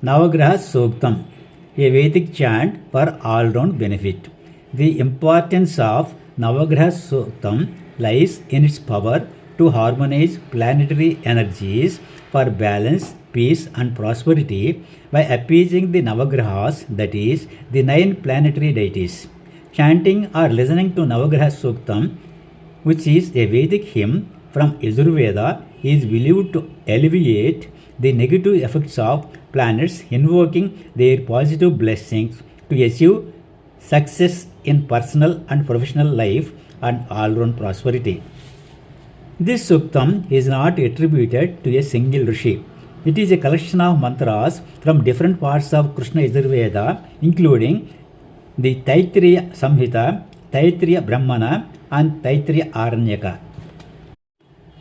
Navagraha Suktam, a Vedic chant for all-round benefit. The importance of Navagraha Suktam lies in its power to harmonize planetary energies for balance, peace and prosperity by appeasing the Navagrahas, that is, the 9 planetary deities. Chanting or listening to Navagraha Suktam, which is a Vedic hymn from Yajurveda, is believed to alleviate the negative effects of planets, invoking their positive blessings to achieve success in personal and professional life and all-round prosperity. This Suktam is not attributed to a single Rishi. It is a collection of mantras from different parts of Krishna Yajurveda, including the Taittiriya Samhita, Taittiriya Brahmana and Taittiriya Aranyaka.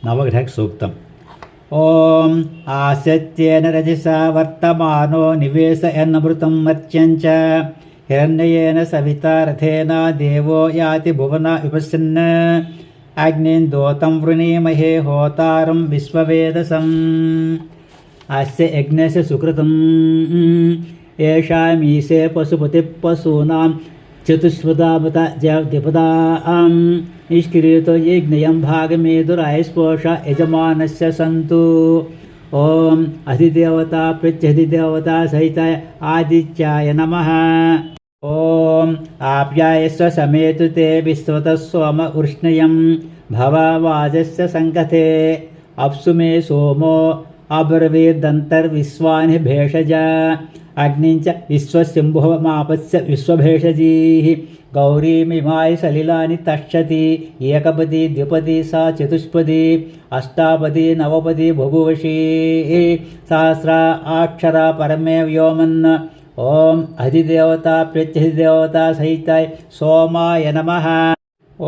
Navagraha Suktam. ఓం ఆసత్యేన రజసా వర్తమానో నివేశయన్నమృతం మర్త్యంచ హిరణ్యేన సవితా రథేన దేవో యాతి భువన విపశ్యన్ అగ్నిం దోతం వృణీమహే హోతారం విశ్వవేదసం అస్య యజ్ఞస్య సుకృతం ఏషామీశే పశుపతి పశూనాం చతుష్పదామత ద్విపదాం నిష్క్రియతో యజ్ఞయం భాగమేదురాయస్పోష యజమానస్య సంతు. ఓం అధిదేవత ప్రత్యధిదేవత సహిత ఆదిత్యాయ నమః. ఓం ఆప్యాయస్వ సమేతు తే విశ్వతః సోమ ఉష్ణయం భవావాజస్య సంకథే అప్సు మే సోమో అబ్రవీర్దంతర్విశ్వాని భేషజ అగ్నించ విశ్వశంభువమాపస్య విశ్వభేషజీః గౌరీమిమాయ సలిలాని తక్షతి ఏకపది ద్విపది సా చతుష్పది అష్టాపది నవపది బభువషీ సహస్ర అక్షర పరమే వ్యోమన్. ఓం అధిదేవత ప్రత్యధిదేవత సహితాయ సోమాయ నమః.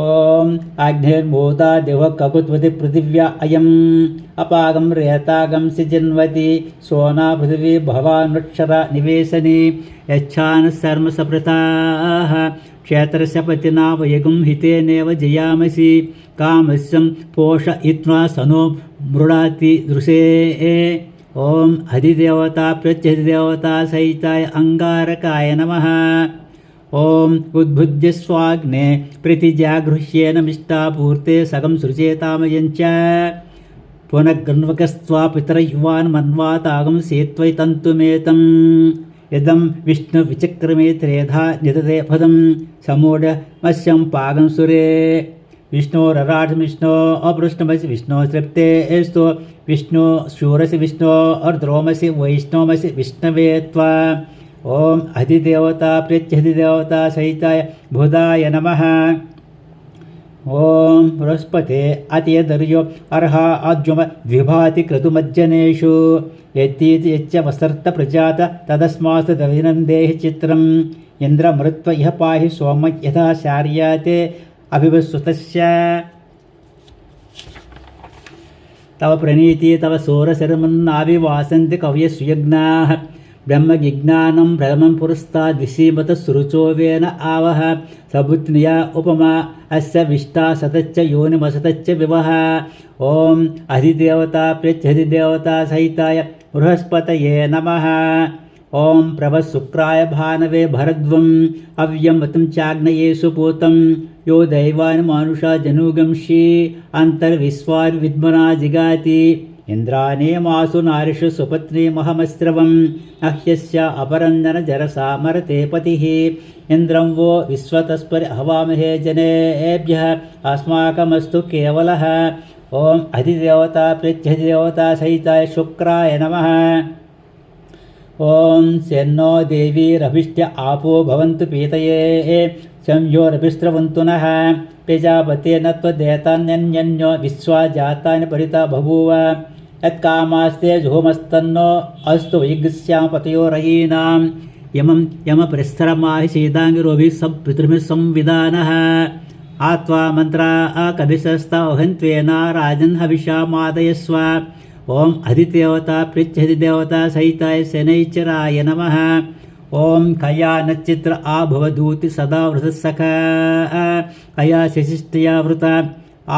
ఓం అగ్నిర్భూతా దివ కకుత్వతి పృథివ్యా అయం అపాగం రేతాగం సిజన్వతి సోనా పృథివీ భవానుక్షర నివేశని యచ్ఛాన శర్మ సప్రతాః క్షేత్రస్య పతినా వయగుం హితేనేవ జయామసి కామస్యం పోషయిత్వా సనో మృడాతి దృశే. ఓం అధిదేవత ప్రత్యధిదేవత సహితాయ అంగారకాయ నమః. ఓం ఉద్భుజ్య స్వాగ్నే ప్రతిజాగృహ్యేన మిష్టాపూర్తే సగం సృజేతామయంచ పునఃగన్వకస్త్వా పితరయువాన్ మన్వాతాగం సేత్వైతంతుమేతం ఇదం విష్ణు విచక్రమే త్రేధా నిదతే పదం సమూఢమస్యం పాగం సురే. విష్ణోరరాట్ విష్ణో అపృష్ణమసి విష్ణో తృప్తే స్తు విష్ణు శూరసి విష్ణో అర్ద్రోమసి వైష్ణవమసి విష్ణవే త్వా. ఓం అధిదేవత ప్రత్యధిదేవత సహితాయ బుధాయ నమః. ఓం బృహస్పతే అతియదర్యో అర్హ ఆద్యుమ ద్విభాతి క్రతుమజ్జనేషు యత్తీతి యచ్చ వసర్త ప్రజాత తదస్మాత్ దవినందేహి చిత్రం ఇంద్రమృత్వ ఇహ పాహి సోమ యథా శార్యాతే అభివసుతస్య. తవ ప్రణీతి తవ సోరశరమన్నావివాసంతి కవయ సుయజ్ఞాః బ్రహ్మజిజ్ఞానం ప్రథమం పురస్తాద్ విసీమత సురుచోవేన ఆవహ సబుత్నియా ఉపమా అస్య విష్టా సతచ్చ యోనిమసతచ్చ వివహ. ఓం అధిదేవత ప్రత్యధిదేవత సహితాయ బృహస్పతయే నమః. ఓం ప్రభశుక్రాయ భానవే భరద్వం అవ్యం వతం చాగ్నయే సుపూతం యో దైవాన్ మానుషా జనూగంషి అంతర్విశ్వాన్ విద్మనా జిగాతి ఇంద్రానే మాసు నారిషు సుపత్ని మహమస్రవం అహ్యస్య అపరందన జరసా మరతే పతిః ఇంద్రం వో విశ్వతస్పరి హవామహే జనేభ్యః అస్మాకమస్తు కేవలః. ఓం అధిదేవత ప్రత్యధిదేవత సహితాయ శుక్రాయ నమః. ఓం శన్నో దేవీరభిష్ట్య ఆపో భవంతు పీతయే సంయోరభిస్రవంతు నః ప్రజాపతేన త్వదేతాన్యన్యన్యో విశ్వా జాతాని పరితా బభూవ యత్కామాస్తే జుహోమస్తన్నో అస్తు వైగస్యామ పతయోరయీనాం యమం యమ ప్రస్థరమాహి శీతాంగిరోభిః పితృభిః సంవిధానః ఆత్వా మంత్రా కభిశస్తౌహంత్వేన రాజన్ హవిషా మాదయస్వ. ఓం అధిదేవత ప్రత్యధిదేవత సహితాయ శనైశ్చరాయ నమః. ఓం కయా నచిత్ర ఆభవదూతి సదా వృతసఖ కయా శశిష్ఠయా వృత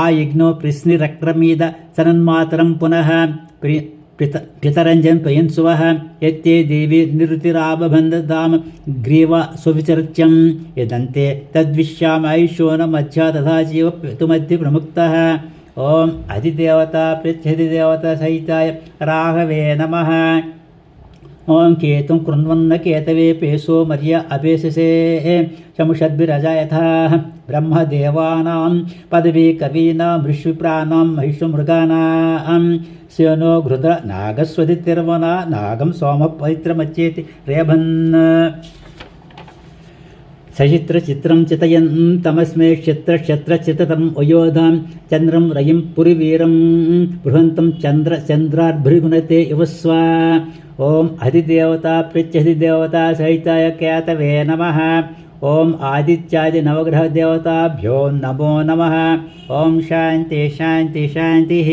ఆ యజ్ఞో ప్రశ్నిరక్రమీద సనన్మాతరం పునః पितरञ्जनपयन्सुवः यत्ते देवी निरुतिराबबन्धधाम ग्रीव सुविचर्च्यं यदन्ते तद्विश्यामायुष्यो न मध्या तथा जीव पितुमध्ये प्रमुक्तः ॐ अधिदेवता पृच्छधिदेवता सहिताय राघवे नमः ॐ केतुं कृण्वन्न केतवे पेशो मर्य अपेशसे शमुषद्भिरजायथा ब्रह्मदेवानां पदवी कवीनां ऋष्विप्राणां महिषमृगाणां स्योनो घृद्र नागस्वदितिर्वना नागं सोमपवित्रमच्चेति रेभन् सचित्रचित्रं चितयन् तमस्मै क्षत्रक्षत्रचिततं वयोधां चन्द्रं रयिं पुरिवीरं बृहन्तं चन्द्रार्भिर्गुणते इव स्वा ॐ अधिदेवता पृच्छधिदेवता सहिताय केतवे नमः ॐ आदित्यादिनवग्रहदेवताभ्यो नमो नमः ॐ शान्ति शान्ति शान्तिः